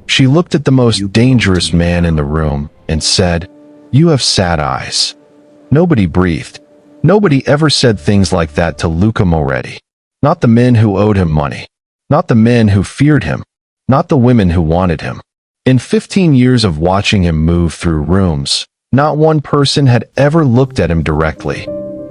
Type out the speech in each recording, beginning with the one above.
She looked at the most dangerous man in the room and said, "You have sad eyes." Nobody breathed. Nobody ever said things like that to Luca Moretti. Not the men who owed him money. Not the men who feared him. Not the women who wanted him. In 15 years of watching him move through rooms, not one person had ever looked at him directly,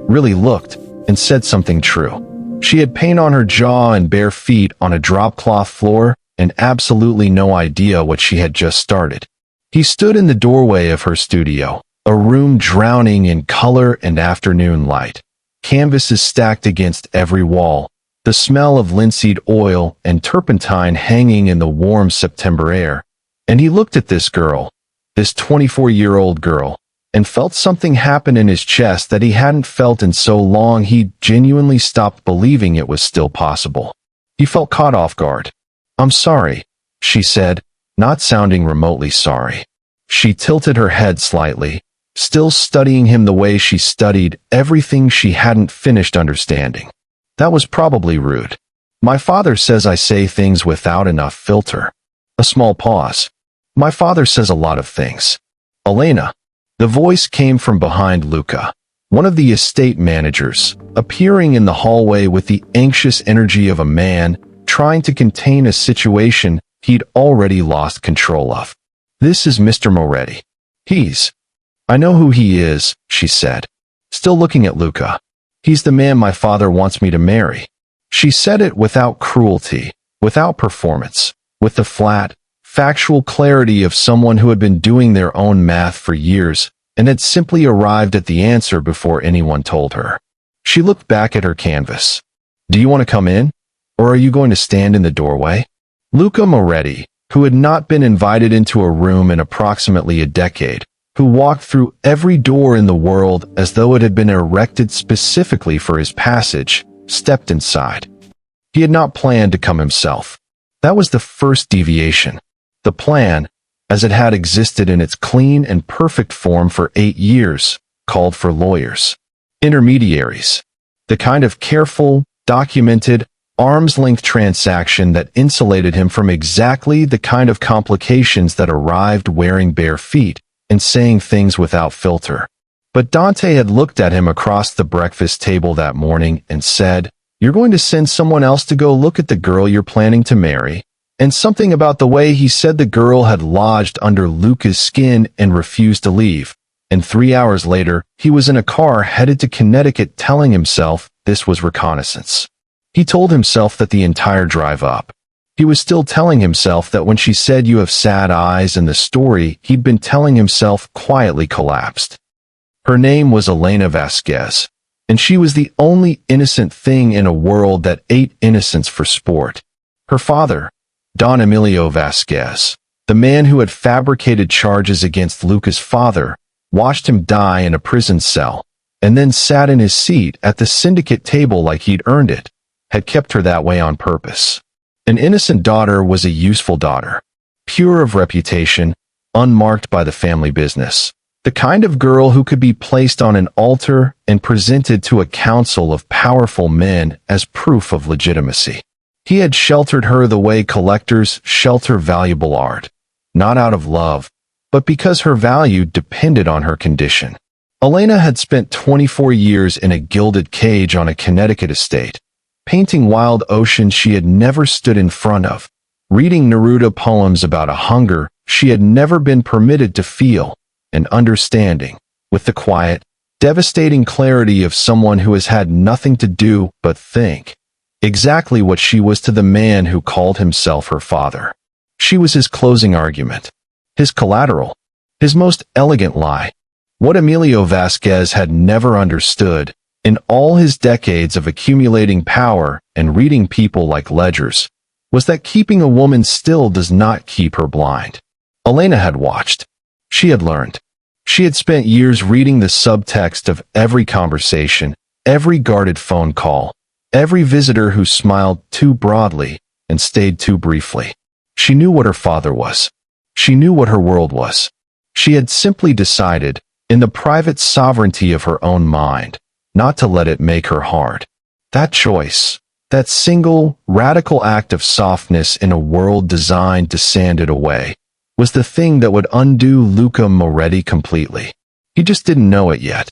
really looked, and said something true. She had paint on her jaw and bare feet on a drop-cloth floor, and absolutely no idea what she had just started. He stood in the doorway of her studio, a room drowning in color and afternoon light. Canvases stacked against every wall, the smell of linseed oil and turpentine hanging in the warm September air. And he looked at this girl, this 24-year-old girl, and felt something happen in his chest that he hadn't felt in so long he genuinely stopped believing it was still possible. He felt caught off guard. "I'm sorry," she said, not sounding remotely sorry. She tilted her head slightly, still studying him the way she studied everything she hadn't finished understanding. "That was probably rude. My father says I say things without enough filter." A small pause. "My father says a lot of things." "Elena." The voice came from behind Luca, one of the estate managers, appearing in the hallway with the anxious energy of a man trying to contain a situation he'd already lost control of. "This is Mr. Moretti. I know who he is," she said, still looking at Luca. "He's the man my father wants me to marry." She said it without cruelty, without performance, with the flat, factual clarity of someone who had been doing their own math for years and had simply arrived at the answer before anyone told her. She looked back at her canvas. "Do you want to come in? Or are you going to stand in the doorway?" Luca Moretti, who had not been invited into a room in approximately a decade, who walked through every door in the world as though it had been erected specifically for his passage, stepped inside. He had not planned to come himself. That was the first deviation. The plan, as it had existed in its clean and perfect form for 8 years, called for lawyers, intermediaries, the kind of careful, documented, arm's-length transaction that insulated him from exactly the kind of complications that arrived wearing bare feet and saying things without filter. But Dante had looked at him across the breakfast table that morning and said, "You're going to send someone else to go look at the girl you're planning to marry?" And something about the way he said the girl had lodged under Luca's skin and refused to leave. And 3 hours later, he was in a car headed to Connecticut telling himself this was reconnaissance. He told himself that the entire drive up. He was still telling himself that when she said "you have sad eyes" in the story he'd been telling himself quietly collapsed. Her name was Elena Vasquez, and she was the only innocent thing in a world that ate innocence for sport. Her father, Don Emilio Vasquez, the man who had fabricated charges against Luca's father, watched him die in a prison cell, and then sat in his seat at the syndicate table like he'd earned it, had kept her that way on purpose. An innocent daughter was a useful daughter, pure of reputation, unmarked by the family business, the kind of girl who could be placed on an altar and presented to a council of powerful men as proof of legitimacy. He had sheltered her the way collectors shelter valuable art, not out of love, but because her value depended on her condition. Elena had spent 24 years in a gilded cage on a Connecticut estate, painting wild oceans she had never stood in front of, reading Neruda poems about a hunger she had never been permitted to feel, and understanding, with the quiet, devastating clarity of someone who has had nothing to do but think, exactly what she was to the man who called himself her father. She was his closing argument, his collateral, his most elegant lie. What Emilio Vasquez had never understood, in all his decades of accumulating power and reading people like ledgers, was that keeping a woman still does not keep her blind. Elena had watched. She had learned. She had spent years reading the subtext of every conversation, every guarded phone call, every visitor who smiled too broadly and stayed too briefly. She knew what her father was. She knew what her world was. She had simply decided, in the private sovereignty of her own mind, not to let it make her hard. That choice, That single, radical act of softness in a world designed to sand it away was the thing that would undo Luca Moretti completely. He just didn't know it yet.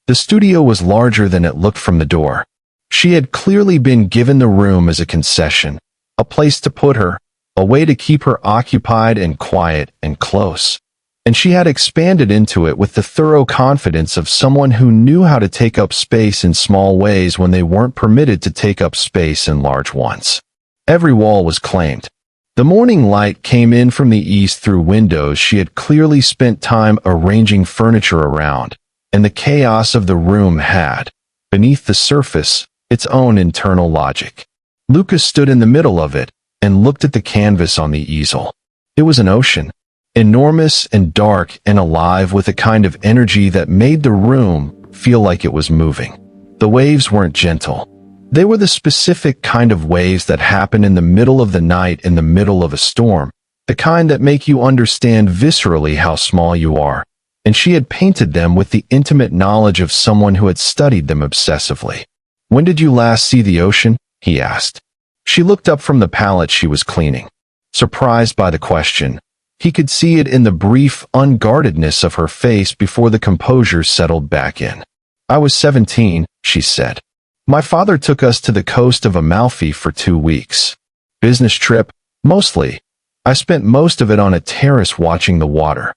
The studio was larger than it looked from the door. She had clearly been given the room as a concession, a place to put her, a way to keep her occupied and quiet and close. And she had expanded into it with the thorough confidence of someone who knew how to take up space in small ways when they weren't permitted to take up space in large ones. Every wall was claimed. The morning light came in from the east through windows she had clearly spent time arranging furniture around, and the chaos of the room had, beneath the surface, its own internal logic. Luca stood in the middle of it and looked at the canvas on the easel. It was an ocean. Enormous and dark and alive with a kind of energy that made the room feel like it was moving. The waves weren't gentle. They were the specific kind of waves that happen in the middle of the night in the middle of a storm, the kind that make you understand viscerally how small you are, and she had painted them with the intimate knowledge of someone who had studied them obsessively. "When did you last see the ocean?" he asked. She looked up from the palette she was cleaning. Surprised by the question, he could see it in the brief unguardedness of her face before the composure settled back in. "I was 17, she said. "My father took us to the coast of Amalfi for 2 weeks. Business trip, mostly. I spent most of it on a terrace watching the water."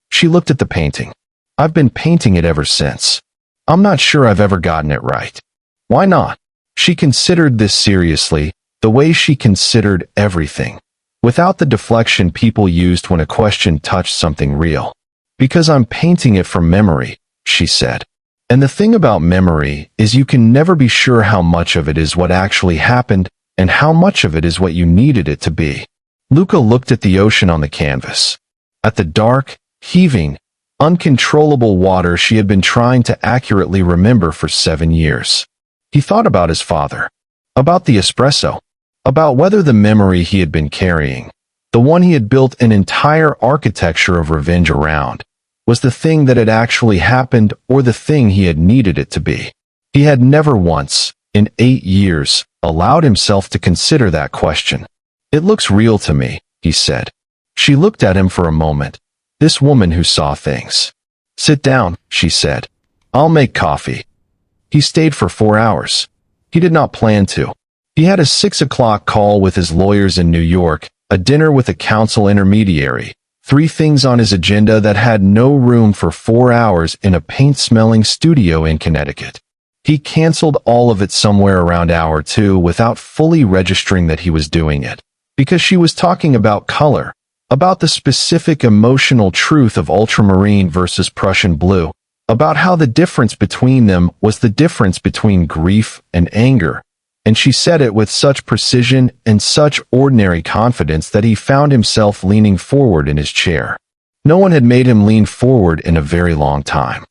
She looked at the painting. "I've been painting it ever since. I'm not sure I've ever gotten it right." "Why not?" She considered this seriously, the way she considered everything, without the deflection people used when a question touched something real. "Because I'm painting it from memory," she said. "And the thing about memory is you can never be sure how much of it is what actually happened and how much of it is what you needed it to be." Luca looked at the ocean on the canvas, at the dark, heaving, uncontrollable water she had been trying to accurately remember for 7 years. He thought about his father, about the espresso, about whether the memory he had been carrying, the one he had built an entire architecture of revenge around, was the thing that had actually happened or the thing he had needed it to be. He had never once, in 8 years, allowed himself to consider that question. "It looks real to me," he said. She looked at him for a moment, this woman who saw things. "Sit down," she said. "I'll make coffee." He stayed for 4 hours. He did not plan to. He had a 6 o'clock call with his lawyers in New York, a dinner with a counsel intermediary, 3 things on his agenda that had no room for 4 hours in a paint-smelling studio in Connecticut. He canceled all of it somewhere around hour 2 without fully registering that he was doing it, because she was talking about color, about the specific emotional truth of ultramarine versus Prussian blue, about how the difference between them was the difference between grief and anger. And she said it with such precision and such ordinary confidence that he found himself leaning forward in his chair. No one had made him lean forward in a very long time.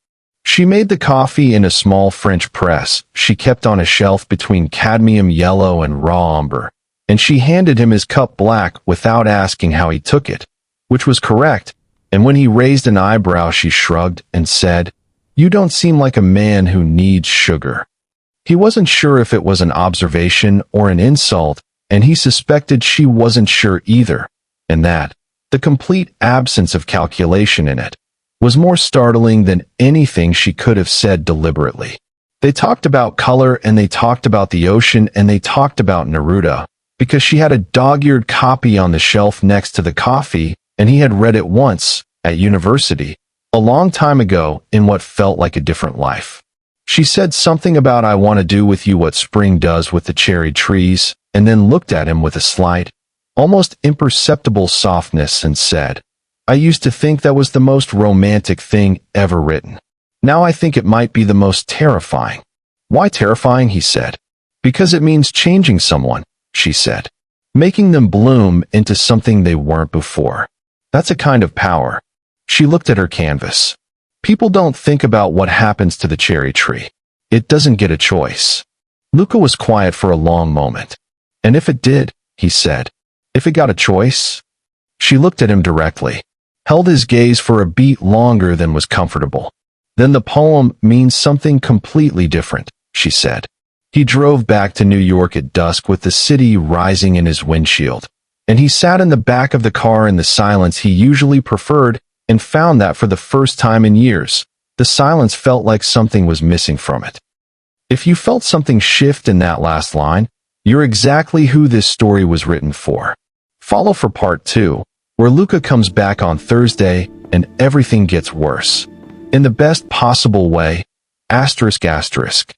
She made the coffee in a small French press she kept on a shelf between cadmium yellow and raw umber, and she handed him his cup black without asking how he took it, which was correct, and when he raised an eyebrow she shrugged and said, "You don't seem like a man who needs sugar." He wasn't sure if it was an observation or an insult, and he suspected she wasn't sure either, and that, the complete absence of calculation in it, was more startling than anything she could have said deliberately. They talked about color and they talked about the ocean and they talked about Neruda, because she had a dog-eared copy on the shelf next to the coffee, and he had read it once, at university, a long time ago in what felt like a different life. She said something about "I want to do with you what spring does with the cherry trees," and then looked at him with a slight, almost imperceptible softness and said, "I used to think that was the most romantic thing ever written. Now I think it might be the most terrifying." "Why terrifying?" he said. "Because it means changing someone," she said. "Making them bloom into something they weren't before. That's a kind of power." She looked at her canvas. "People don't think about what happens to the cherry tree. It doesn't get a choice." Luca was quiet for a long moment. "And if it did," he said, "if it got a choice?" She looked at him directly, held his gaze for a beat longer than was comfortable. "Then the poem means something completely different," she said. He drove back to New York at dusk with the city rising in his windshield, and he sat in the back of the car in the silence he usually preferred and found that for the first time in years, the silence felt like something was missing from it. If you felt something shift in that last line, you're exactly who this story was written for. Follow for part 2, where Luca comes back on Thursday and everything gets worse. In the best possible way, asterisk asterisk.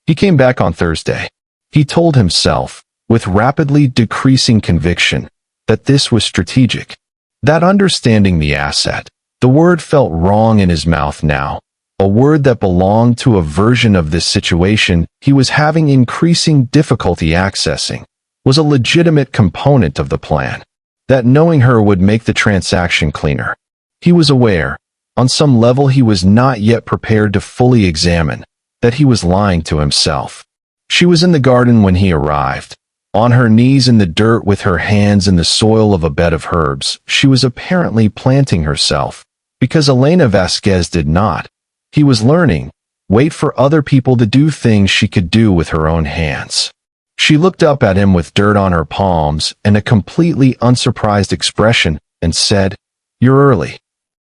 He came back on Thursday. He told himself, with rapidly decreasing conviction, that this was strategic. That understanding the asset, the word felt wrong in his mouth now, a word that belonged to a version of this situation he was having increasing difficulty accessing, was a legitimate component of the plan. That knowing her would make the transaction cleaner. He was aware, on some level he was not yet prepared to fully examine, that he was lying to himself. She was in the garden when he arrived. On her knees in the dirt with her hands in the soil of a bed of herbs, she was apparently planting herself, because Elena Vasquez did not. He was learning, wait for other people to do things she could do with her own hands. She looked up at him with dirt on her palms and a completely unsurprised expression and said, "You're early."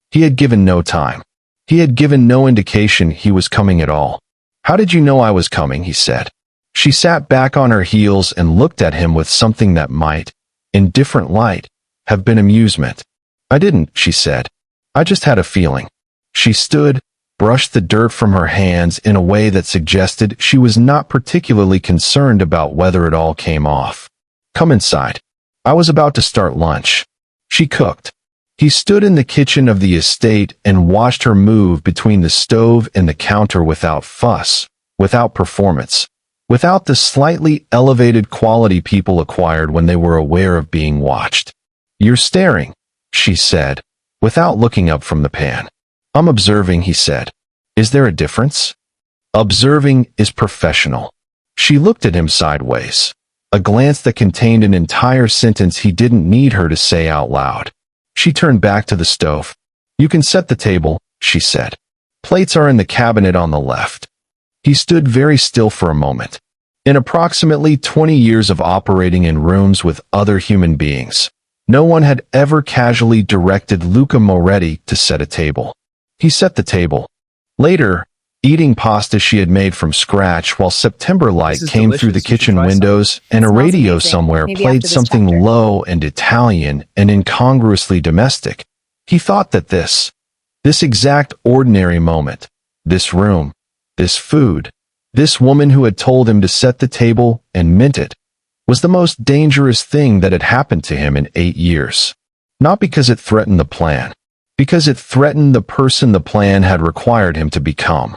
He had given no time. He had given no indication he was coming at all. "How did you know I was coming?" he said. She sat back on her heels and looked at him with something that might, in different light, have been amusement. "I didn't," she said. "I just had a feeling." She stood, brushed the dirt from her hands in a way that suggested she was not particularly concerned about whether it all came off. "Come inside. I was about to start lunch." She cooked. He stood in the kitchen of the estate and watched her move between the stove and the counter without fuss, without performance, without the slightly elevated quality people acquired when they were aware of being watched. "You're staring," she said, without looking up from the pan. "I'm observing," he said. "Is there a difference?" "Observing is professional." She looked at him sideways, a glance that contained an entire sentence he didn't need her to say out loud. She turned back to the stove. "You can set the table," she said. "Plates are in the cabinet on the left." He stood very still for a moment. In approximately 20 years of operating in rooms with other human beings, no one had ever casually directed Luca Moretti to set a table. He set the table. Later, eating pasta she had made from scratch while September light came through the kitchen windows and a radio somewhere played something low and Italian and incongruously domestic. He thought that this exact ordinary moment, this room, this food, this woman who had told him to set the table and meant it, was the most dangerous thing that had happened to him in 8 years. Not because it threatened the plan, because it threatened the person the plan had required him to become.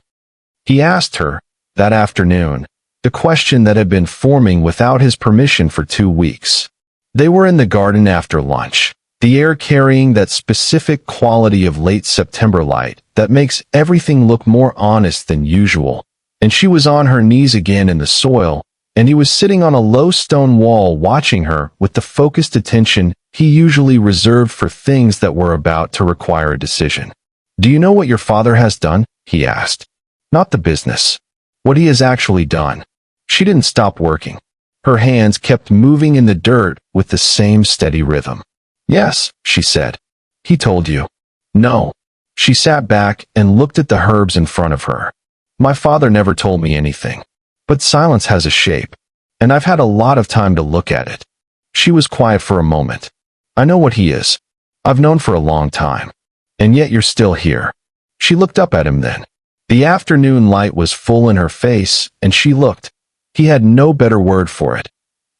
He asked her, that afternoon, the question that had been forming without his permission for 2 weeks. They were in the garden after lunch, the air carrying that specific quality of late September light that makes everything look more honest than usual, and she was on her knees again in the soil, and he was sitting on a low stone wall watching her with the focused attention he usually reserved for things that were about to require a decision. "Do you know what your father has done?" he asked. "Not the business. What he has actually done." She didn't stop working. Her hands kept moving in the dirt with the same steady rhythm. "Yes," she said. "He told you." "No." She sat back and looked at the herbs in front of her. "My father never told me anything. But silence has a shape, and I've had a lot of time to look at it." She was quiet for a moment. "I know what he is. I've known for a long time. And yet you're still here." She looked up at him then. The afternoon light was full in her face, and she looked. He had no better word for it.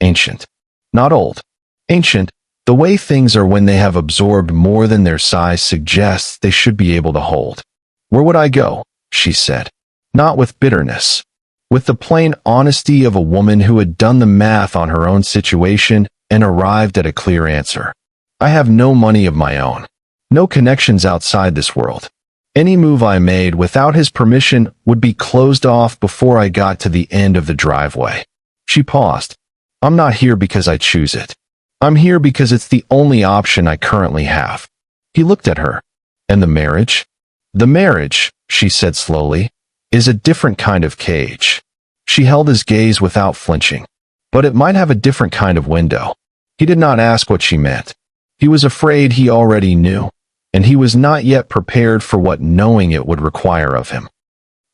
Ancient. Not old. Ancient, the way things are when they have absorbed more than their size suggests they should be able to hold. "Where would I go?" she said. Not with bitterness. With the plain honesty of a woman who had done the math on her own situation and arrived at a clear answer. "I have no money of my own. No connections outside this world. Any move I made without his permission would be closed off before I got to the end of the driveway." She paused. "I'm not here because I choose it. I'm here because it's the only option I currently have." He looked at her. "And the marriage?" "The marriage," she said slowly, "is a different kind of cage. She held his gaze without flinching. But it might have a different kind of window. He did not ask what she meant. He was afraid he already knew, and he was not yet prepared for what knowing it would require of him.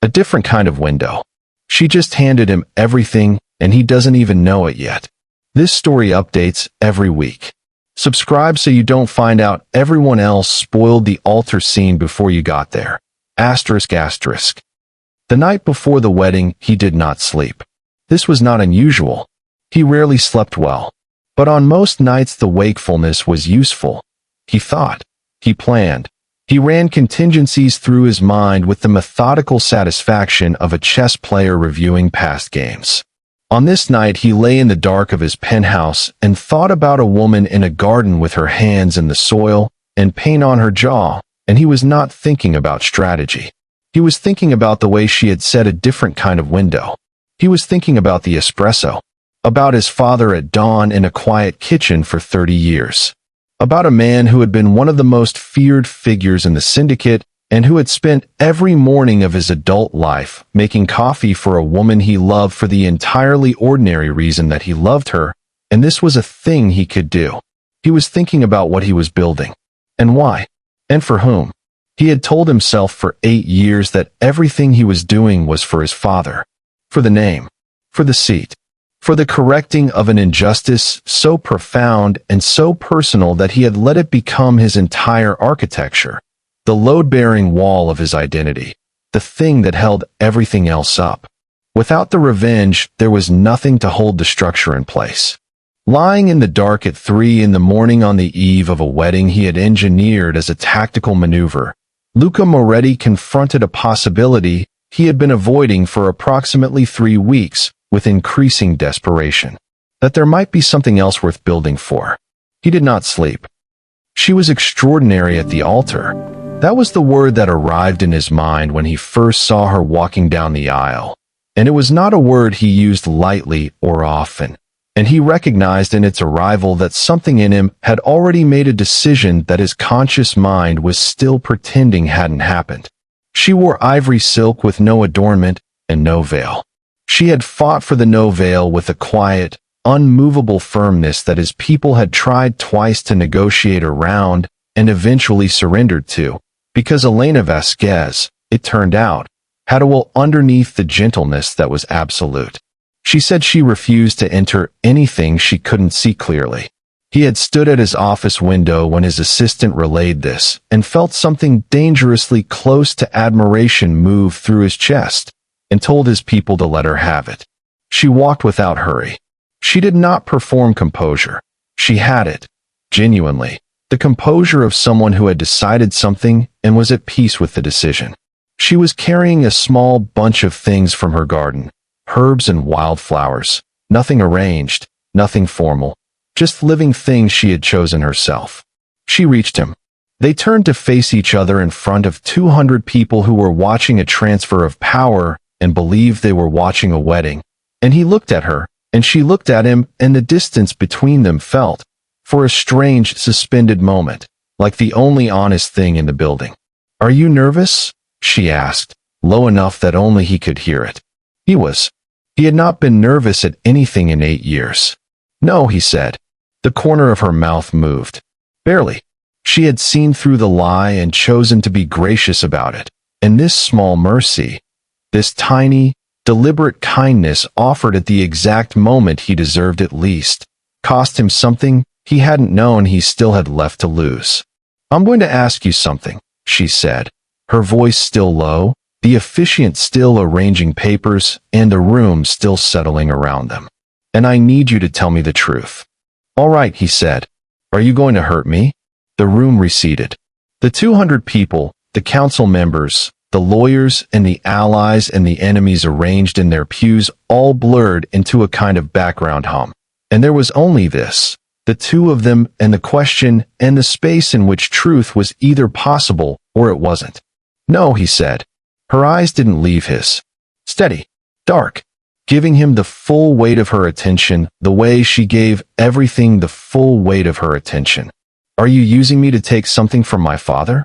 A different kind of window. She just handed him everything, and he doesn't even know it yet. This story updates every week. Subscribe so you don't find out everyone else spoiled the altar scene before you got there. Asterisk asterisk. The night before the wedding, he did not sleep. This was not unusual. He rarely slept well. But on most nights the wakefulness was useful. He thought. He planned. He ran contingencies through his mind with the methodical satisfaction of a chess player reviewing past games. On this night he lay in the dark of his penthouse and thought about a woman in a garden with her hands in the soil and paint on her jaw, and he was not thinking about strategy. He was thinking about the way she had set a different kind of window. He was thinking about the espresso. About his father at dawn in a quiet kitchen for 30 years. About a man who had been one of the most feared figures in the syndicate and who had spent every morning of his adult life making coffee for a woman he loved for the entirely ordinary reason that he loved her, and this was a thing he could do. He was thinking about what he was building. And why? And for whom? He had told himself for 8 years that everything he was doing was for his father. For the name. For the seat. For the correcting of an injustice so profound and so personal that he had let it become his entire architecture, the load-bearing wall of his identity, the thing that held everything else up. Without the revenge, there was nothing to hold the structure in place. Lying in the dark at 3 in the morning on the eve of a wedding he had engineered as a tactical maneuver, Luca Moretti confronted a possibility he had been avoiding for approximately 3 weeks, with increasing desperation, that there might be something else worth building for. He did not sleep. She was extraordinary at the altar. That was the word that arrived in his mind when he first saw her walking down the aisle, and it was not a word he used lightly or often, and he recognized in its arrival that something in him had already made a decision that his conscious mind was still pretending hadn't happened. She wore ivory silk with no adornment and no veil. She had fought for the no veil with a quiet, unmovable firmness that his people had tried twice to negotiate around and eventually surrendered to, because Elena Vasquez, it turned out, had a will underneath the gentleness that was absolute. She said she refused to enter anything she couldn't see clearly. He had stood at his office window when his assistant relayed this and felt something dangerously close to admiration move through his chest, and told his people to let her have it. She walked without hurry. She did not perform composure. She had it, genuinely, the composure of someone who had decided something and was at peace with the decision. She was carrying a small bunch of things from her garden, herbs and wildflowers, nothing arranged, nothing formal, just living things she had chosen herself. She reached him. They turned to face each other in front of 200 people who were watching a transfer of power and believed they were watching a wedding, and he looked at her, and she looked at him, and the distance between them felt, for a strange, suspended moment, like the only honest thing in the building. "Are you nervous?" she asked, low enough that only he could hear it. He was. He had not been nervous at anything in 8 years. "No," he said. The corner of her mouth moved. Barely. She had seen through the lie and chosen to be gracious about it, and this small mercy, this tiny, deliberate kindness offered at the exact moment he deserved it least, cost him something he hadn't known he still had left to lose. "I'm going to ask you something," she said, her voice still low, the officiant still arranging papers and the room still settling around them. "And I need you to tell me the truth." "All right," he said. "Are you going to hurt me?" The room receded. The 200 people, the council members, the lawyers and the allies and the enemies arranged in their pews all blurred into a kind of background hum. And there was only this, the two of them and the question and the space in which truth was either possible or it wasn't. "No," he said. Her eyes didn't leave his. Steady. Dark. Giving him the full weight of her attention, the way she gave everything the full weight of her attention. "Are you using me to take something from my father?"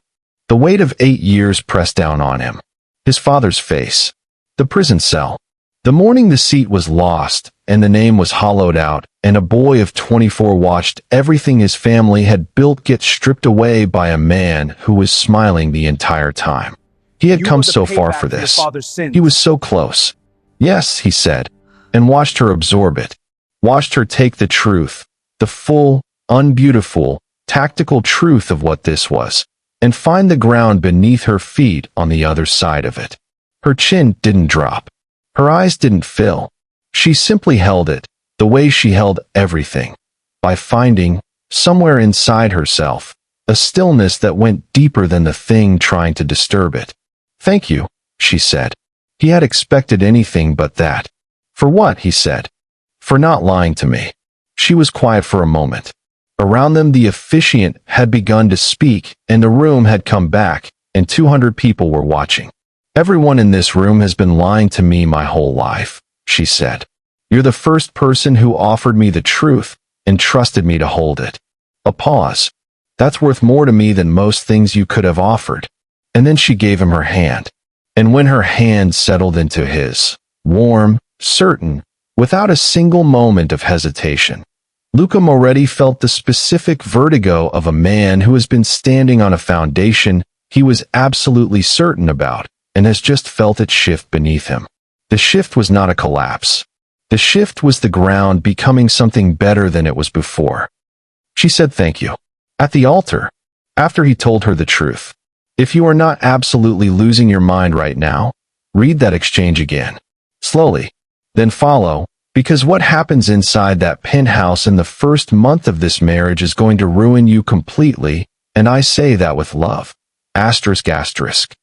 The weight of 8 years pressed down on him. His father's face. The prison cell. The morning the seat was lost, and the name was hollowed out, and a boy of 24 watched everything his family had built get stripped away by a man who was smiling the entire time. He had come so far for this. He was so close. Yes, he said, and watched her absorb it. Watched her take the truth, the full, unbeautiful, tactical truth of what this was, and find the ground beneath her feet on the other side of it. Her chin didn't drop. Her eyes didn't fill. She simply held it, the way she held everything, by finding, somewhere inside herself, a stillness that went deeper than the thing trying to disturb it. "Thank you," she said. He had expected anything but that. "For what?" he said. "For not lying to me." She was quiet for a moment. Around them the officiant had begun to speak, and the room had come back, and 200 people were watching. "Everyone in this room has been lying to me my whole life," she said. "You're the first person who offered me the truth and trusted me to hold it." A pause. "That's worth more to me than most things you could have offered." And then she gave him her hand. And when her hand settled into his, warm, certain, without a single moment of hesitation, Luca Moretti felt the specific vertigo of a man who has been standing on a foundation he was absolutely certain about, and has just felt it shift beneath him. The shift was not a collapse. The shift was the ground becoming something better than it was before. She said thank you. At the altar, after he told her the truth. If you are not absolutely losing your mind right now, read that exchange again. Slowly. Then follow, because what happens inside that penthouse in the first month of this marriage is going to ruin you completely, and I say that with love. Asterisk asterisk.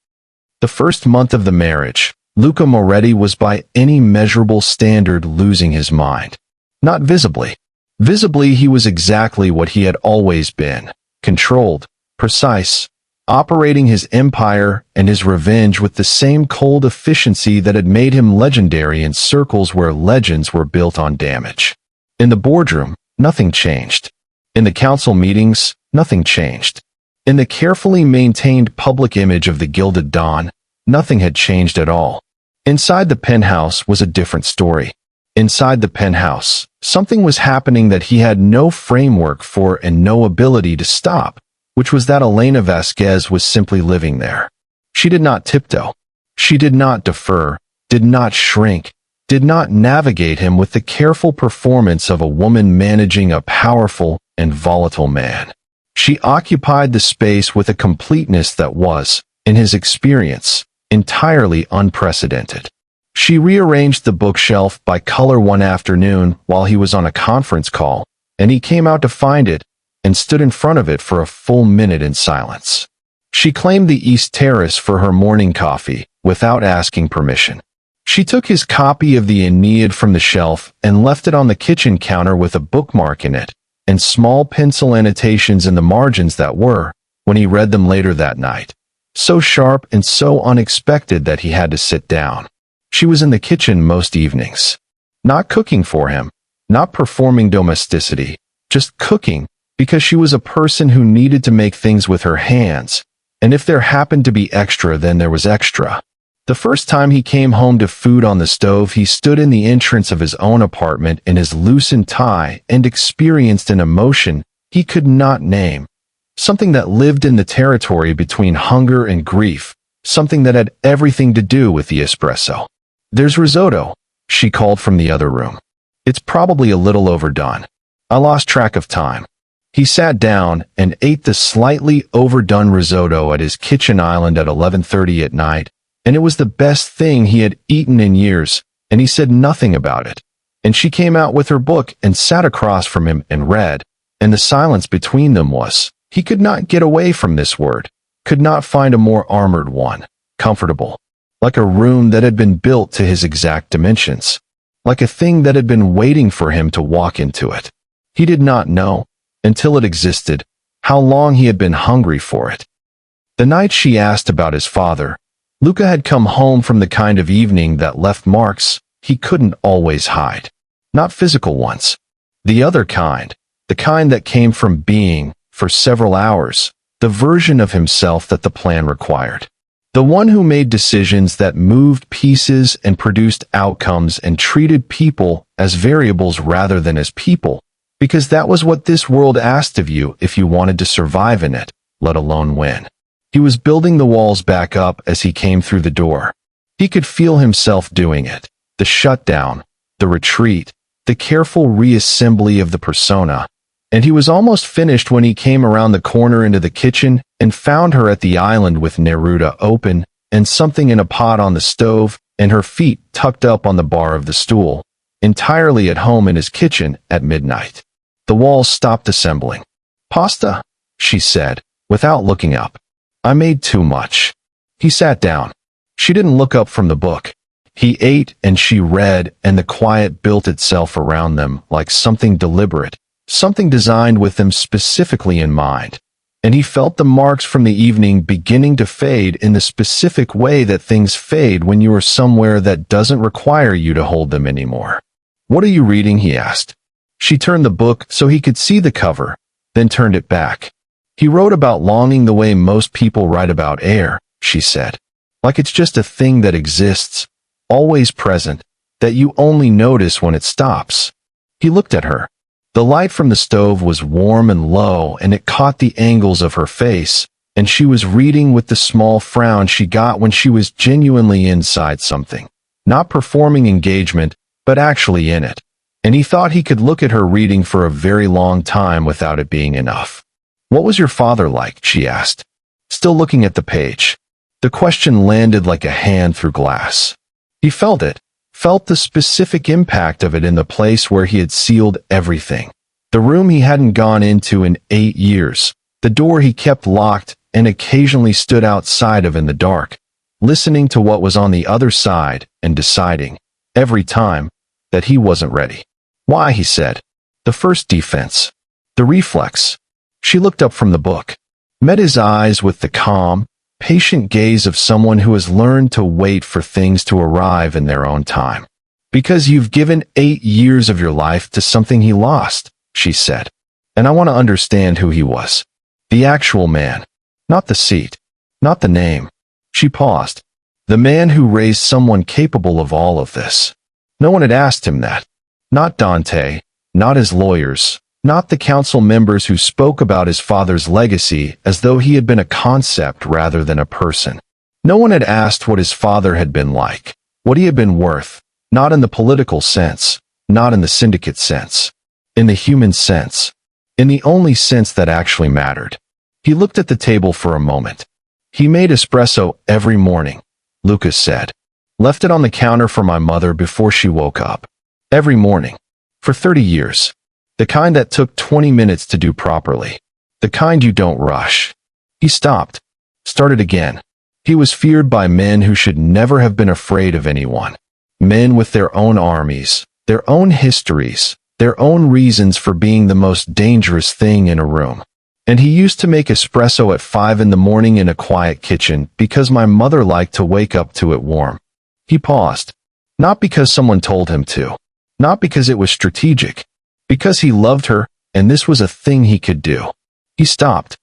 The first month of the marriage, Luca Moretti was by any measurable standard losing his mind. Not visibly. Visibly he was exactly what he had always been, controlled, precise, operating his empire and his revenge with the same cold efficiency that had made him legendary in circles where legends were built on damage. In the boardroom, nothing changed. In the council meetings, nothing changed. In the carefully maintained public image of the Gilded Don, nothing had changed at all. Inside the penthouse was a different story. Inside the penthouse, something was happening that he had no framework for and no ability to stop, which was that Elena Vasquez was simply living there. She did not tiptoe. She did not defer, did not shrink, did not navigate him with the careful performance of a woman managing a powerful and volatile man. She occupied the space with a completeness that was, in his experience, entirely unprecedented. She rearranged the bookshelf by color one afternoon while he was on a conference call, and he came out to find it, and stood in front of it for a full minute in silence. She claimed the East Terrace for her morning coffee, without asking permission. She took his copy of the Aeneid from the shelf and left it on the kitchen counter with a bookmark in it, and small pencil annotations in the margins that were, when he read them later that night, so sharp and so unexpected that he had to sit down. She was in the kitchen most evenings. Not cooking for him, not performing domesticity, just cooking, because she was a person who needed to make things with her hands, and if there happened to be extra, then there was extra. The first time he came home to food on the stove, he stood in the entrance of his own apartment in his loosened tie and experienced an emotion he could not name, something that lived in the territory between hunger and grief, something that had everything to do with the espresso. "There's risotto," she called from the other room. "It's probably a little overdone. I lost track of time." He sat down and ate the slightly overdone risotto at his kitchen island at 11:30 at night, and it was the best thing he had eaten in years, and he said nothing about it. And she came out with her book and sat across from him and read, and the silence between them was, he could not get away from this word, could not find a more armored one, comfortable, like a room that had been built to his exact dimensions, like a thing that had been waiting for him to walk into it. He did not know, until it existed, how long he had been hungry for it. The night she asked about his father, Luca had come home from the kind of evening that left marks he couldn't always hide. Not physical ones. The other kind, the kind that came from being, for several hours, the version of himself that the plan required. The one who made decisions that moved pieces and produced outcomes and treated people as variables rather than as people, because that was what this world asked of you if you wanted to survive in it, let alone win. He was building the walls back up as he came through the door. He could feel himself doing it. The shutdown, the retreat, the careful reassembly of the persona. And he was almost finished when he came around the corner into the kitchen and found her at the island with Neruda open and something in a pot on the stove and her feet tucked up on the bar of the stool, entirely at home in his kitchen at midnight. The walls stopped assembling. "Pasta," she said, without looking up. "I made too much." He sat down. She didn't look up from the book. He ate and she read, and the quiet built itself around them like something deliberate, something designed with them specifically in mind. And he felt the marks from the evening beginning to fade in the specific way that things fade when you are somewhere that doesn't require you to hold them anymore. "What are you reading?" he asked. She turned the book so he could see the cover, then turned it back. "He wrote about longing the way most people write about air," she said. "Like it's just a thing that exists, always present, that you only notice when it stops." He looked at her. The light from the stove was warm and low, and it caught the angles of her face, and she was reading with the small frown she got when she was genuinely inside something. Not performing engagement, but actually in it. And he thought he could look at her reading for a very long time without it being enough. "What was your father like?" she asked, still looking at the page. The question landed like a hand through glass. He felt it. Felt the specific impact of it in the place where he had sealed everything. The room he hadn't gone into in 8 years, the door he kept locked and occasionally stood outside of in the dark, listening to what was on the other side and deciding, every time, that he wasn't ready. "Why?" he said. "The first defense. The reflex." She looked up from the book, met his eyes with the calm, patient gaze of someone who has learned to wait for things to arrive in their own time. "Because you've given 8 years of your life to something he lost," she said. "And I want to understand who he was. The actual man. Not the seat. Not the name." She paused. "The man who raised someone capable of all of this." No one had asked him that. Not Dante, not his lawyers, not the council members who spoke about his father's legacy as though he had been a concept rather than a person. No one had asked what his father had been like, what he had been worth, not in the political sense, not in the syndicate sense, in the human sense, in the only sense that actually mattered. He looked at the table for a moment. "He made espresso every morning," Luca said. "Left it on the counter for my mother before she woke up. Every morning. For 30 years. The kind that took 20 minutes to do properly. The kind you don't rush." He stopped. Started again. He was feared by men who should never have been afraid of anyone. Men with their own armies, their own histories, their own reasons for being the most dangerous thing in a room. "And he used to make espresso at 5 in the morning in a quiet kitchen because my mother liked to wake up to it warm." He paused. Not because someone told him to. Not because it was strategic. Because he loved her, and this was a thing he could do. He stopped.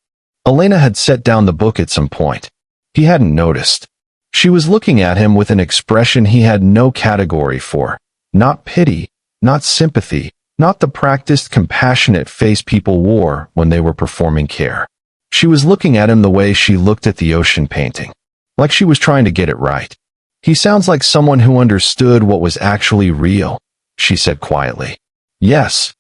Elena had set down the book at some point. He hadn't noticed. She was looking at him with an expression he had no category for. Not pity, not sympathy, not the practiced compassionate face people wore when they were performing care. She was looking at him the way she looked at the ocean painting. Like she was trying to get it right. "He sounds like someone who understood what was actually real," she said quietly. "Yes."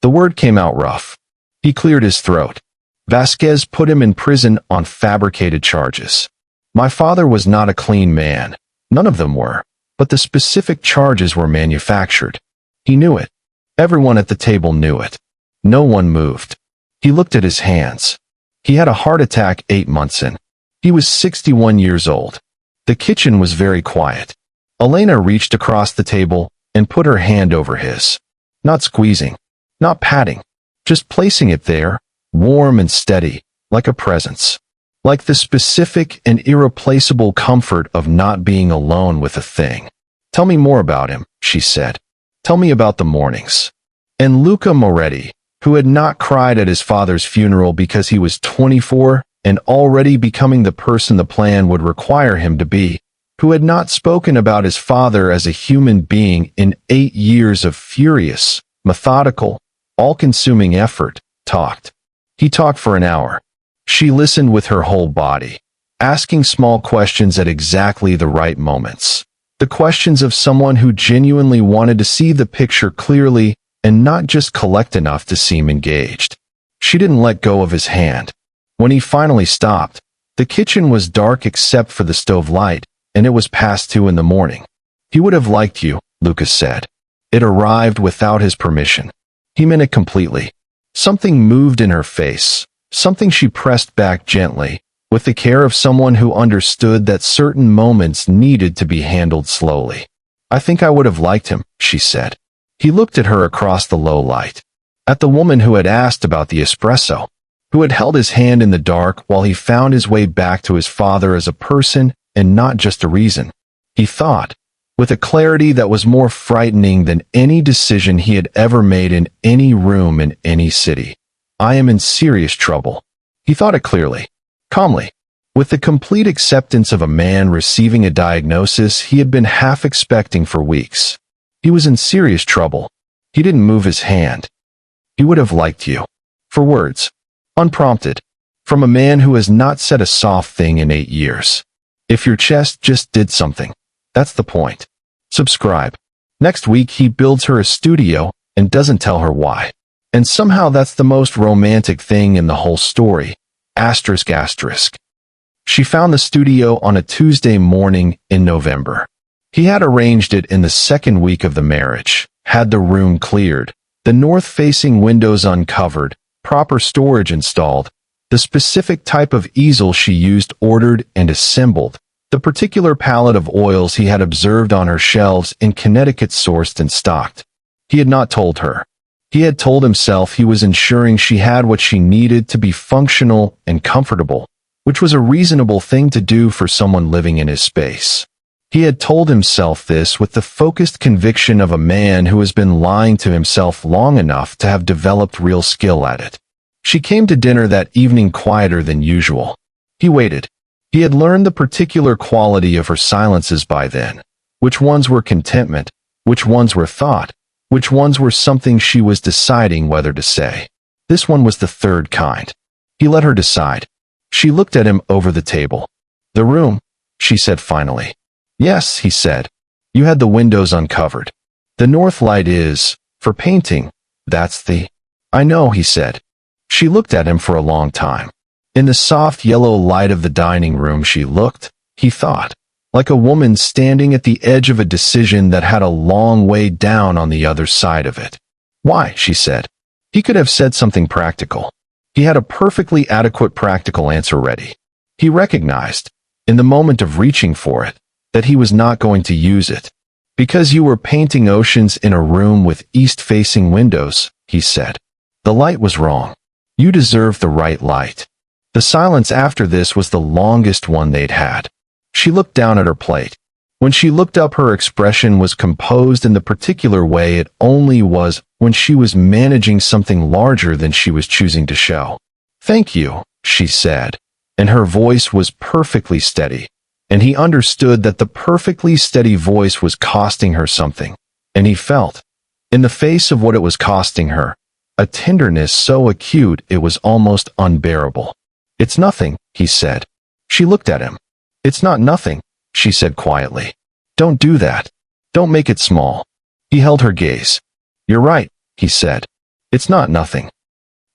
The word came out rough. He cleared his throat. "Vasquez put him in prison on fabricated charges. My father was not a clean man. None of them were. But the specific charges were manufactured. He knew it. Everyone at the table knew it. No one moved. He looked at his hands. He had a heart attack 8 months in. He was 61 years old. The kitchen was very quiet. Elena reached across the table and put her hand over his. Not squeezing. Not patting, just placing it there, warm and steady, like a presence. Like the specific and irreplaceable comfort of not being alone with a thing. "Tell me more about him," she said. "Tell me about the mornings." And Luca Moretti, who had not cried at his father's funeral because he was 24, and already becoming the person the plan would require him to be, who had not spoken about his father as a human being in 8 years of furious, methodical, all-consuming effort, talked. He talked for an hour. She listened with her whole body, asking small questions at exactly the right moments. The questions of someone who genuinely wanted to see the picture clearly and not just collect enough to seem engaged. She didn't let go of his hand. When he finally stopped, the kitchen was dark except for the stove light, and it was past 2 in the morning. He would have liked you, Luca said. It arrived without his permission. He meant it completely. Something moved in her face, something she pressed back gently, with the care of someone who understood that certain moments needed to be handled slowly. I think I would have liked him, she said. He looked at her across the low light. At the woman who had asked about the espresso, who had held his hand in the dark while he found his way back to his father as a person and not just a reason. He thought, with a clarity that was more frightening than any decision he had ever made in any room in any city. I am in serious trouble. He thought it clearly, calmly, with the complete acceptance of a man receiving a diagnosis he had been half expecting for weeks. He was in serious trouble. He didn't move his hand. He would have liked you. For words. Unprompted. From a man who has not said a soft thing in 8 years. If your chest just did something. That's the point. Subscribe. Next week he builds her a studio and doesn't tell her why. And somehow that's the most romantic thing in the whole story. Asterisk asterisk. She found the studio on a Tuesday morning in November. He had arranged it in the 2nd week of the marriage, had the room cleared, the north-facing windows uncovered, proper storage installed, the specific type of easel she used ordered and assembled, the particular palette of oils he had observed on her shelves in Connecticut sourced and stocked. He had not told her. He had told himself he was ensuring she had what she needed to be functional and comfortable, which was a reasonable thing to do for someone living in his space. He had told himself this with the focused conviction of a man who has been lying to himself long enough to have developed real skill at it. She came to dinner that evening quieter than usual. He waited. He had learned the particular quality of her silences by then. Which ones were contentment, which ones were thought, which ones were something she was deciding whether to say. This one was the third kind. He let her decide. She looked at him over the table. The room, she said finally. Yes, he said. You had the windows uncovered. The north light is, for painting, that's the... I know, he said. She looked at him for a long time. In the soft yellow light of the dining room she looked, he thought, like a woman standing at the edge of a decision that had a long way down on the other side of it. Why, she said. He could have said something practical. He had a perfectly adequate practical answer ready. He recognized, in the moment of reaching for it, that he was not going to use it. Because you were painting oceans in a room with east-facing windows, he said. The light was wrong. You deserve the right light. The silence after this was the longest one they'd had. She looked down at her plate. When she looked up, her expression was composed in the particular way it only was when she was managing something larger than she was choosing to show. Thank you, she said, and her voice was perfectly steady. And he understood that the perfectly steady voice was costing her something. And he felt, in the face of what it was costing her, a tenderness so acute it was almost unbearable. It's nothing, he said. She looked at him. It's not nothing, she said quietly. Don't do that. Don't make it small. He held her gaze. You're right, he said. It's not nothing.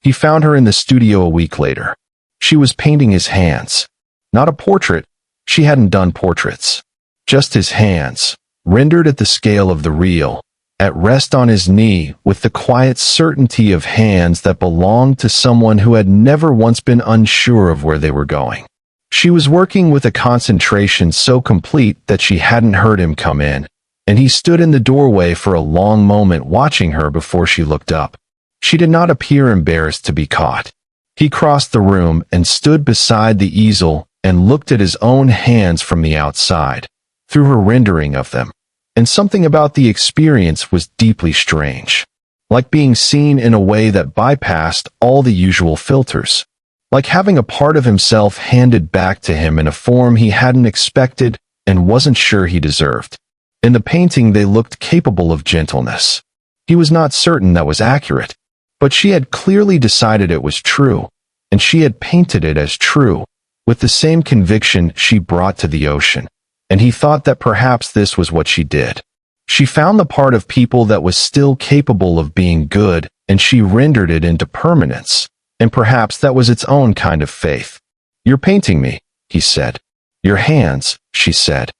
He found her in the studio a week later. She was painting his hands. Not a portrait. She hadn't done portraits. Just his hands, rendered at the scale of the real, at rest on his knee with the quiet certainty of hands that belonged to someone who had never once been unsure of where they were going. She was working with a concentration so complete that she hadn't heard him come in, and he stood in the doorway for a long moment watching her before she looked up. She did not appear embarrassed to be caught. He crossed the room and stood beside the easel and looked at his own hands from the outside, through her rendering of them, and something about the experience was deeply strange, like being seen in a way that bypassed all the usual filters. like having a part of himself handed back to him in a form he hadn't expected and wasn't sure he deserved. In the painting they looked capable of gentleness. He was not certain that was accurate, but she had clearly decided it was true, and she had painted it as true, with the same conviction she brought to the ocean, and he thought that perhaps this was what she did. She found the part of people that was still capable of being good, and she rendered it into permanence, and perhaps that was its own kind of faith. "You're painting me," he said. "Your hands," she said.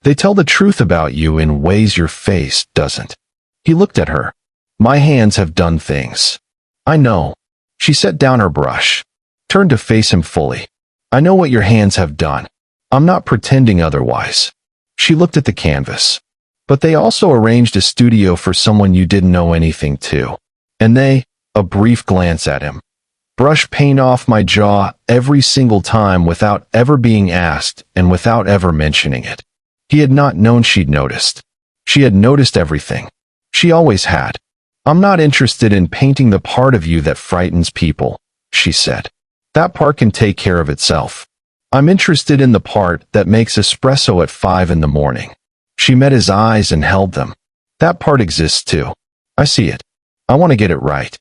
"They tell the truth about you in ways your face doesn't." He looked at her. "My hands have done things." "I know." She set down her brush, turned to face him fully. "I know what your hands have done. I'm not pretending otherwise." She looked at the canvas. "But they also arranged a studio for someone you didn't know anything to. And they," a brief glance at him, "brush paint off my jaw every single time without ever being asked and without ever mentioning it." He had not known she'd noticed. She had noticed everything. She always had. "I'm not interested in painting the part of you that frightens people," she said. "That part can take care of itself. I'm interested in the part that makes espresso at 5 in the morning." She met his eyes and held them. "That part exists too. I see it. I want to get it right."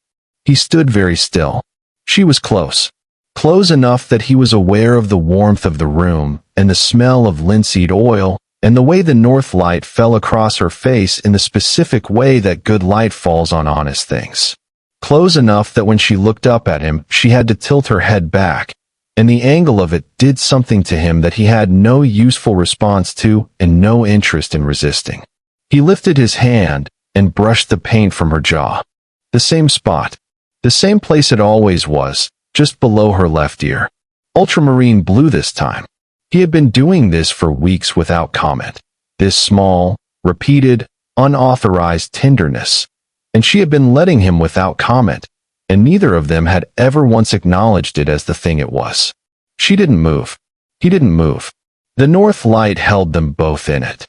He stood very still. She was close. Close enough that he was aware of the warmth of the room and the smell of linseed oil and the way the north light fell across her face in the specific way that good light falls on honest things. Close enough that when she looked up at him, she had to tilt her head back, and the angle of it did something to him that he had no useful response to and no interest in resisting. He lifted his hand and brushed the paint from her jaw. The same spot. The same place it always was, just below her left ear. Ultramarine blue this time. He had been doing this for weeks without comment. This small, repeated, unauthorized tenderness. And she had been letting him without comment, and neither of them had ever once acknowledged it as the thing it was. She didn't move. He didn't move. The north light held them both in it.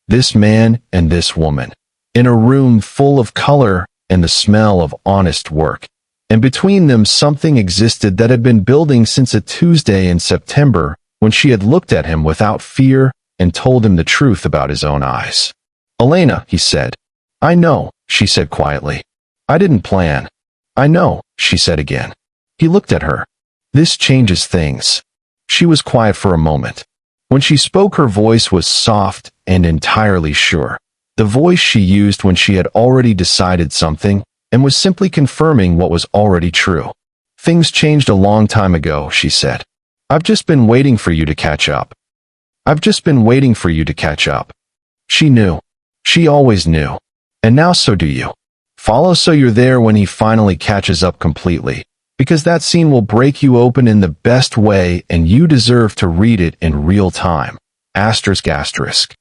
This man and this woman. In a room full of color and the smell of honest work. And between them something existed that had been building since a Tuesday in September when she had looked at him without fear and told him the truth about his own eyes. "Elena," he said. "I know," she said quietly. "I didn't plan." "I know," she said again. He looked at her. "This changes things." She was quiet for a moment. When she spoke, her voice was soft and entirely sure. The voice she used when she had already decided something and was simply confirming what was already true. "Things changed a long time ago," she said. "I've just been waiting for you to catch up." "I've just been waiting for you to catch up." She knew. She always knew. And now so do you. Follow so you're there when he finally catches up completely, because that scene will break you open in the best way and you deserve to read it in real time. Asterisk asterisk.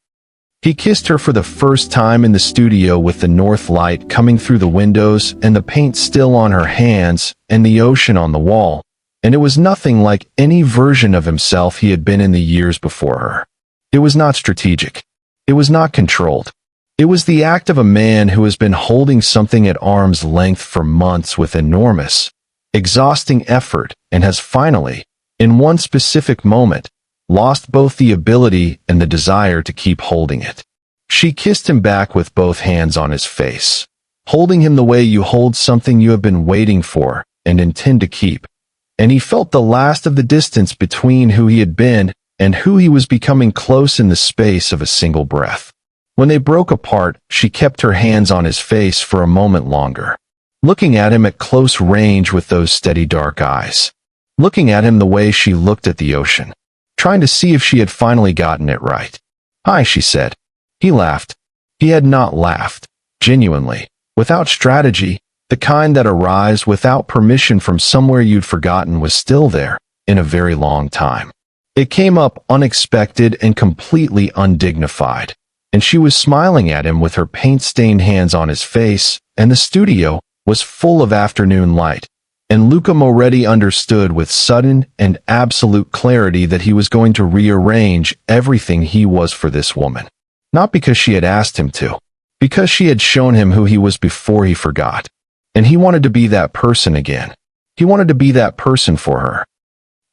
He kissed her for the first time in the studio with the north light coming through the windows and the paint still on her hands and the ocean on the wall, and it was nothing like any version of himself he had been in the years before her. It was not strategic. It was not controlled. It was the act of a man who has been holding something at arm's length for months with enormous, exhausting effort and has finally, in one specific moment, lost both the ability and the desire to keep holding it. She kissed him back with both hands on his face, holding him the way you hold something you have been waiting for and intend to keep. And he felt the last of the distance between who he had been and who he was becoming close in the space of a single breath. When they broke apart, she kept her hands on his face for a moment longer, looking at him at close range with those steady dark eyes, looking at him the way she looked at the ocean, trying to see if she had finally gotten it right. "Hi," she said. He laughed. He had not laughed, genuinely, without strategy, the kind that arrives without permission from somewhere you'd forgotten was still there, in a very long time. It came up unexpected and completely undignified, and she was smiling at him with her paint-stained hands on his face, and the studio was full of afternoon light, and Luca Moretti understood with sudden and absolute clarity that he was going to rearrange everything he was for this woman. Not because she had asked him to, because she had shown him who he was before he forgot. And he wanted to be that person again. He wanted to be that person for her.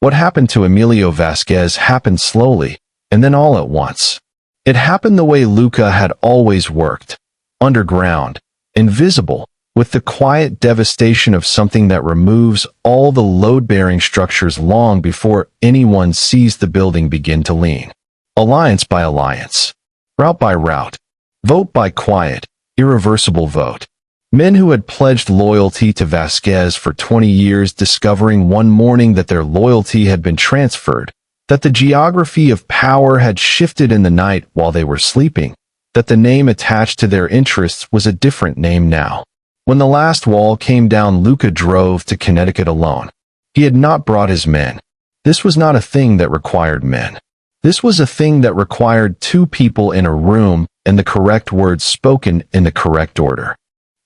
What happened to Emilio Vasquez happened slowly, and then all at once. It happened the way Luca had always worked, underground, invisible, with the quiet devastation of something that removes all the load-bearing structures long before anyone sees the building begin to lean. Alliance by alliance. Route by route. Vote by quiet, irreversible vote. Men who had pledged loyalty to Vasquez for 20 years discovering one morning that their loyalty had been transferred, that the geography of power had shifted in the night while they were sleeping, that the name attached to their interests was a different name now. When the last wall came down, Luca drove to Connecticut alone. He had not brought his men. This was not a thing that required men. This was a thing that required two people in a room and the correct words spoken in the correct order.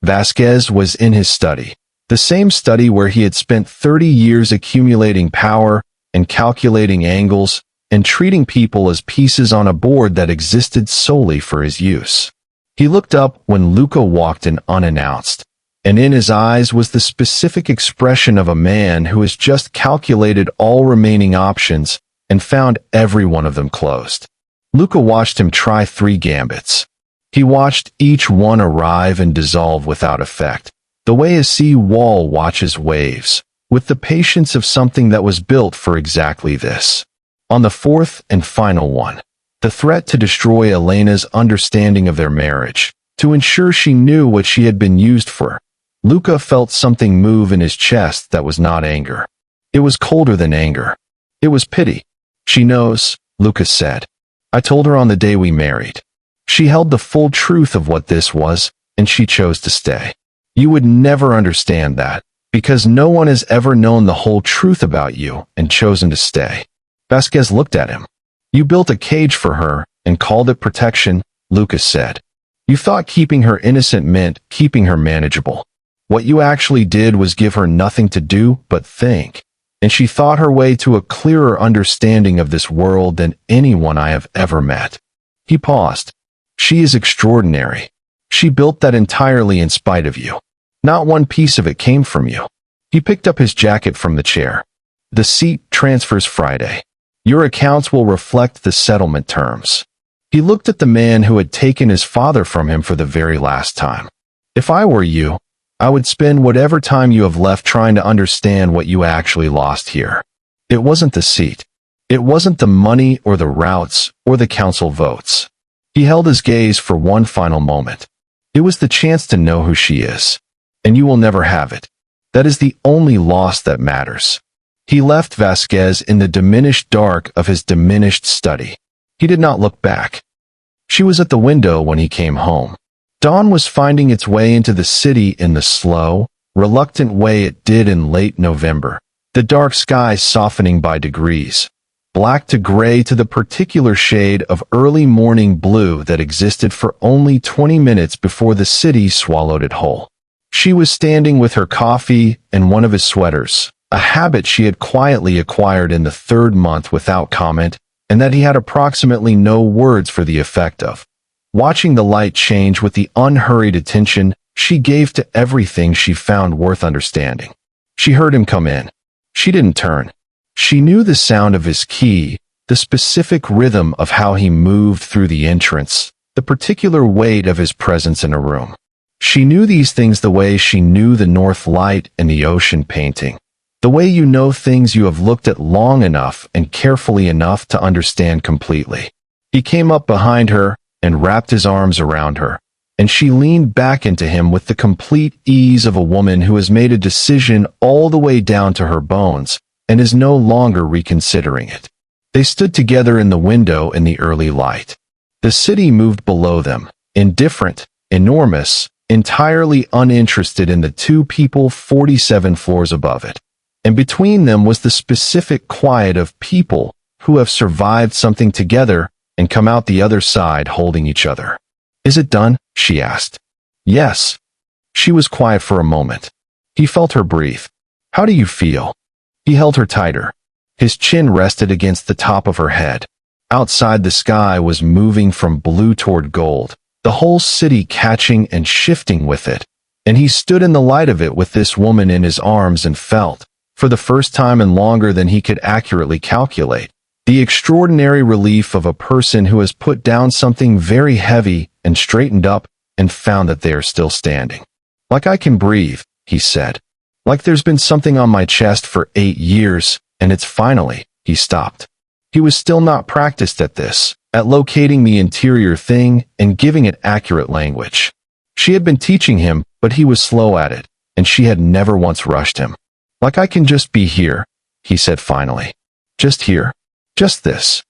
Vasquez was in his study, the same study where he had spent 30 years accumulating power and calculating angles and treating people as pieces on a board that existed solely for his use. He looked up when Luca walked in unannounced, and in his eyes was the specific expression of a man who has just calculated all remaining options and found every one of them closed. Luca watched him try 3 gambits. He watched each one arrive and dissolve without effect, the way a sea wall watches waves, with the patience of something that was built for exactly this. On the 4th and final one, the threat to destroy Elena's understanding of their marriage, to ensure she knew what she had been used for, Luca felt something move in his chest that was not anger. It was colder than anger. It was pity. She knows, Luca said. I told her on the day we married. She held the full truth of what this was, and she chose to stay. You would never understand that, because no one has ever known the whole truth about you and chosen to stay. Vasquez looked at him. You built a cage for her and called it protection, Luca said. You thought keeping her innocent meant keeping her manageable. What you actually did was give her nothing to do but think. And she thought her way to a clearer understanding of this world than anyone I have ever met. He paused. She is extraordinary. She built that entirely in spite of you. Not one piece of it came from you. He picked up his jacket from the chair. The seat transfers Friday. Your accounts will reflect the settlement terms. He looked at the man who had taken his father from him for the very last time. If I were you, I would spend whatever time you have left trying to understand what you actually lost here. It wasn't the seat. It wasn't the money or the routes or the council votes. He held his gaze for one final moment. It was the chance to know who she is. And you will never have it. That is the only loss that matters. He left Vasquez in the diminished dark of his diminished study. He did not look back. She was at the window when he came home. Dawn was finding its way into the city in the slow, reluctant way it did in late November, the dark sky softening by degrees, black to gray to the particular shade of early morning blue that existed for only 20 minutes before the city swallowed it whole. She was standing with her coffee and one of his sweaters, a habit she had quietly acquired in the 3rd month without comment, and that he had approximately no words for the effect of. Watching the light change with the unhurried attention she gave to everything she found worth understanding. She heard him come in. She didn't turn. She knew the sound of his key, the specific rhythm of how he moved through the entrance, the particular weight of his presence in a room. She knew these things the way she knew the north light and the ocean painting, the way you know things you have looked at long enough and carefully enough to understand completely. He came up behind her and wrapped his arms around her, and she leaned back into him with the complete ease of a woman who has made a decision all the way down to her bones and is no longer reconsidering it. They stood together in the window in the early light. The city moved below them, indifferent, enormous, entirely uninterested in the 2 people 47 floors above it. And between them was the specific quiet of people who have survived something together and come out the other side holding each other. Is it done? She asked. Yes. She was quiet for a moment. He felt her breathe. How do you feel? He held her tighter. His chin rested against the top of her head. Outside, the sky was moving from blue toward gold, the whole city catching and shifting with it. And he stood in the light of it with this woman in his arms and felt for the first time in longer than he could accurately calculate, the extraordinary relief of a person who has put down something very heavy and straightened up and found that they are still standing. Like I can breathe, he said. Like there's been something on my chest for 8 years, and it's finally, he stopped. He was still not practiced at this, at locating the interior thing and giving it accurate language. She had been teaching him, but he was slow at it, and she had never once rushed him. Like I can just be here, he said finally. Just here. Just this.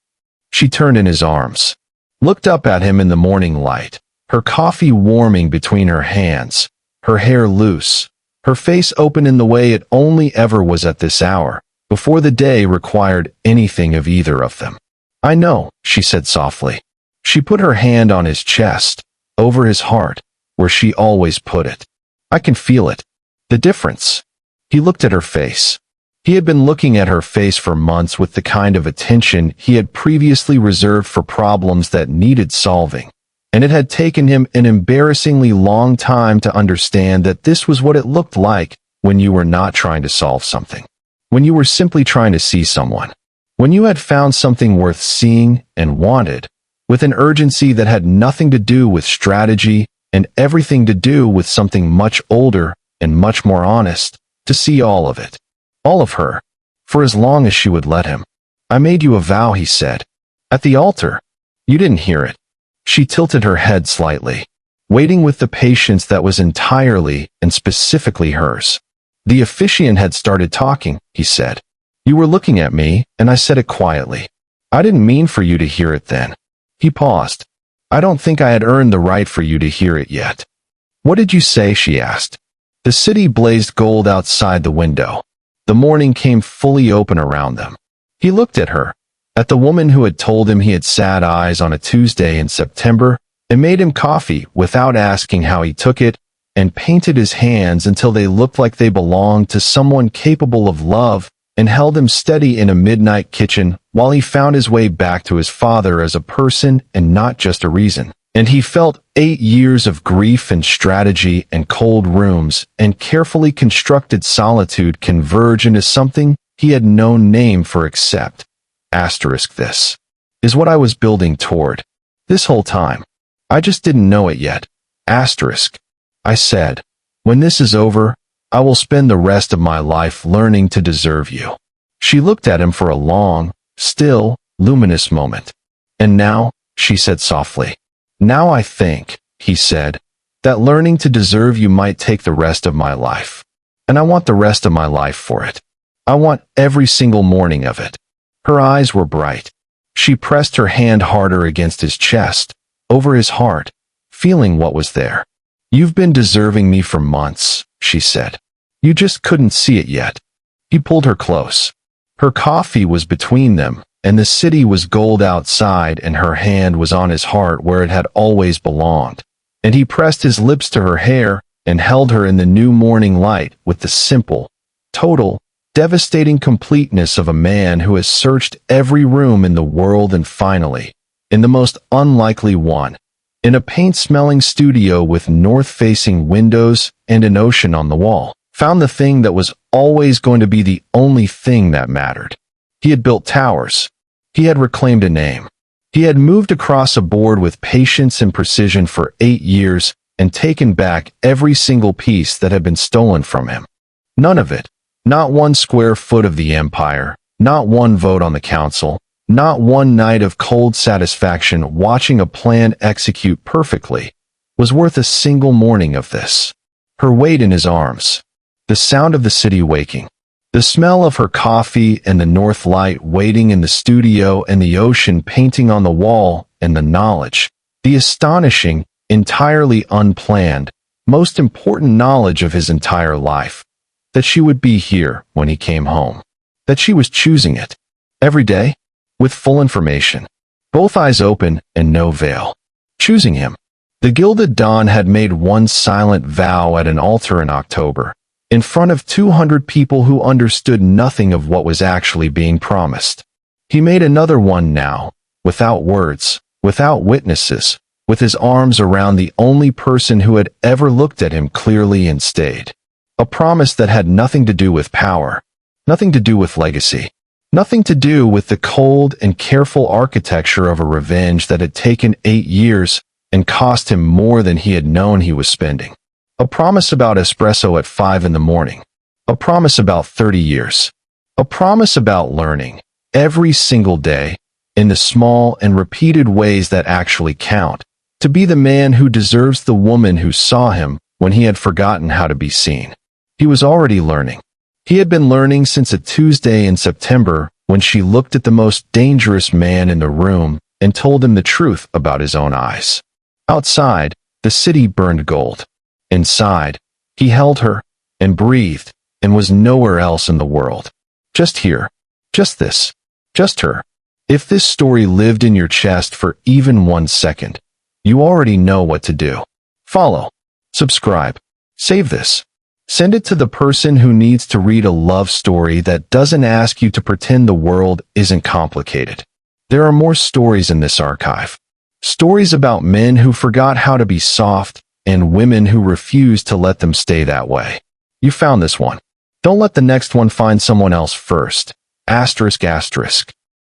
She turned in his arms, looked up at him in the morning light, her coffee warming between her hands, her hair loose, her face open in the way it only ever was at this hour, before the day required anything of either of them. I know, she said softly. She put her hand on his chest, over his heart, where she always put it. I can feel it. The difference. He looked at her face. He had been looking at her face for months with the kind of attention he had previously reserved for problems that needed solving, and it had taken him an embarrassingly long time to understand that this was what it looked like when you were not trying to solve something, when you were simply trying to see someone, when you had found something worth seeing and wanted, with an urgency that had nothing to do with strategy and everything to do with something much older and much more honest, to see all of it. All of her, for as long as she would let him. I made you a vow, he said. At the altar. You didn't hear it. She tilted her head slightly, waiting with the patience that was entirely and specifically hers. The officiant had started talking, he said. You were looking at me, and I said it quietly. I didn't mean for you to hear it then. He paused. I don't think I had earned the right for you to hear it yet. What did you say? She asked. The city blazed gold outside the window. The morning came fully open around them. He looked at her, at the woman who had told him he had sad eyes on a Tuesday in September, and made him coffee without asking how he took it, and painted his hands until they looked like they belonged to someone capable of love, and held him steady in a midnight kitchen while he found his way back to his father as a person and not just a reason. And he felt 8 years of grief and strategy and cold rooms and carefully constructed solitude converge into something he had no name for except this is what I was building toward this whole time. I just didn't know it yet. I said, when this is over, I will spend the rest of my life learning to deserve you. She looked at him for a long, still, luminous moment. And now, she said softly. Now I think, he said, that learning to deserve you might take the rest of my life. And I want the rest of my life for it. I want every single morning of it. Her eyes were bright. She pressed her hand harder against his chest, over his heart, feeling what was there. You've been deserving me for months, she said. You just couldn't see it yet. He pulled her close. Her coffee was between them, and the city was gold outside, and her hand was on his heart where it had always belonged. And he pressed his lips to her hair and held her in the new morning light with the simple, total, devastating completeness of a man who has searched every room in the world and finally, in the most unlikely one, in a paint-smelling studio with north-facing windows and an ocean on the wall, found the thing that was always going to be the only thing that mattered. He had built towers. He had reclaimed a name. He had moved across a board with patience and precision for 8 years and taken back every single piece that had been stolen from him. None of it. Not 1 square foot of the empire. Not 1 vote on the council. Not 1 night of cold satisfaction watching a plan execute perfectly was worth a single morning of this. Her weight in his arms. The sound of the city waking. The smell of her coffee and the north light waiting in the studio and the ocean painting on the wall and the knowledge, the astonishing, entirely unplanned, most important knowledge of his entire life, that she would be here when he came home, that she was choosing it, every day, with full information, both eyes open and no veil, choosing him. The Gilded Don had made one silent vow at an altar in October, in front of 200 people who understood nothing of what was actually being promised. He made another one now, without words, without witnesses, with his arms around the only person who had ever looked at him clearly and stayed. A promise that had nothing to do with power, Nothing to do with legacy. Nothing to do with the cold and careful architecture of a revenge that had taken 8 years and cost him more than he had known he was spending. A promise about espresso at 5 in the morning. A promise about 30 years. A promise about learning, every single day, in the small and repeated ways that actually count, to be the man who deserves the woman who saw him when he had forgotten how to be seen. He was already learning. He had been learning since a Tuesday in September when she looked at the most dangerous man in the room and told him the truth about his own eyes. Outside, the city burned gold. Inside, he held her and breathed and was nowhere else in the world. Just here. Just this. Just her. If this story lived in your chest for even 1 second, you already know what to do. Follow. Subscribe. Save this. Send it to the person who needs to read a love story that doesn't ask you to pretend the world isn't complicated. There are more stories in this archive. Stories about men who forgot how to be soft and women who refused to let them stay that way. You found this one. Don't let the next one find someone else first. Asterisk asterisk.